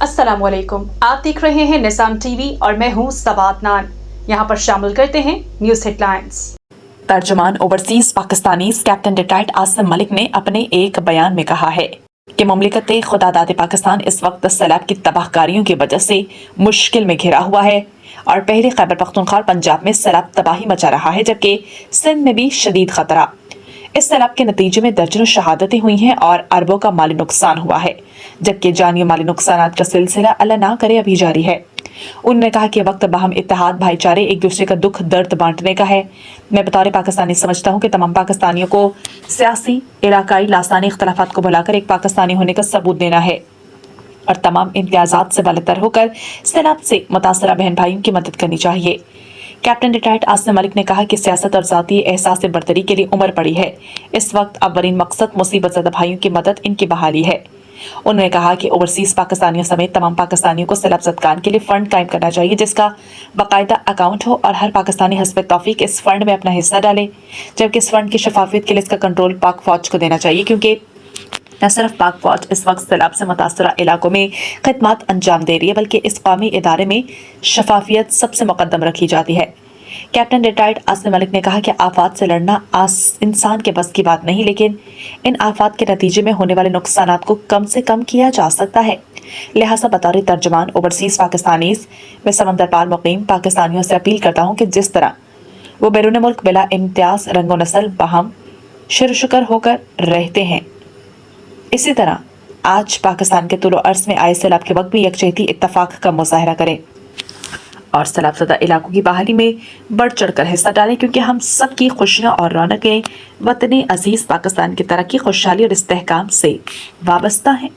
अस्सलाम वालेकुम। आप देख रहे हैं निज़ाम टीवी और मैं हूं सबात नान। यहाँ पर शामिल करते हैं न्यूज़ हेडलाइंस। तर्जुमान overseas Pakistani captain retired Asim Malik ने अपने एक बयान में कहा है कि मुमलिकत खुदादाद पाकिस्तान इस वक्त सैलाब की तबाहकारियों की वजह से मुश्किल में घिरा हुआ है और पहले खैबर पख्तूनख्वा और पंजाब में सैलाब तबाही मचा रहा है, जबकि सिंध में भी शदीद खतरा। इस सैलाब के नतीजे में दर्जनों शहादतें हुई हैं और अरबों का माली नुकसान हुआ है, जबकि जानी माली नुकसान का सिलसिला अल्लाह ना करे अभी जारी है। उन्होंने कहा कि वक्त बाहम इत्तेहाद, भाईचारे, एक दूसरे का दुख दर्द बांटने का है। मैं बतौर पाकिस्तानी समझता हूँ कि तमाम पाकिस्तानियों को सियासी, इलाकाई, लासानी इख्तलाफात को भुलाकर एक पाकिस्तानी होने का सबूत देना है और तमाम इम्तियाजात से बालातर होकर सैलाब से मुतासरा बहन भाइयों की मदद करनी चाहिए। कैप्टन रिटायर्ड आसिम मलिक ने कहा कि सियासत और ज़ाती एहसास बरतरी के लिए उम्र पड़ी है। इस वक्त अव्वलीन मकसद मुसीबत ज़दा भाइयों की मदद, इनकी बहाली है। उन्होंने कहा कि ओवरसीज पाकिस्तानियों समेत तमाम पाकिस्तानियों को सैलाब ज़दगान के लिए फंड कायम करना चाहिए, जिसका बाकायदा अकाउंट हो और हर पाकिस्तानी हस्ब तौफीक इस फंड में अपना हिस्सा डाले, जबकि इस फंड की शफाफियत के लिए इसका कंट्रोल पाक फौज को देना चाहिए, क्योंकि न सिर्फ पाक फौज इस वक्त सैलाब से मुतासरा इलाकों में खिदमत अंजाम दे रही है, बल्कि इस कौमी इदारे में शफाफियत सबसे मुकद्दम रखी जाती है। कैप्टन रिटायर्ड आसिम मलिक ने कहा कि आफात से लड़ना इंसान के बस की बात नहीं, लेकिन इन आफात के नतीजे में होने वाले नुकसानात को कम से कम किया जा सकता है। लिहाजा बतौर तर्जुमान ओवरसीज पाकिस्तानीज में समंदर पार मुकीम पाकिस्तानियों से अपील करता हूँ कि जिस तरह वो बैरून मुल्क बिला इम्तियाज रंगो नस्ल बाहम शुक्र होकर रहते हैं, इसी तरह आज पाकिस्तान के तुलो अर्ज में आए सैलाब के वक्त भी यकजहती इत्तफाक का मुजाहरा करें और सैलाबज़दा इलाकों की बहाली में बढ़ चढ़कर हिस्सा डालें, क्योंकि हम सब की खुशियाँ और रौनकें वतन अजीज़ पाकिस्तान की तरक्की, खुशहाली और इस्तेहकाम से वाबस्ता हैं।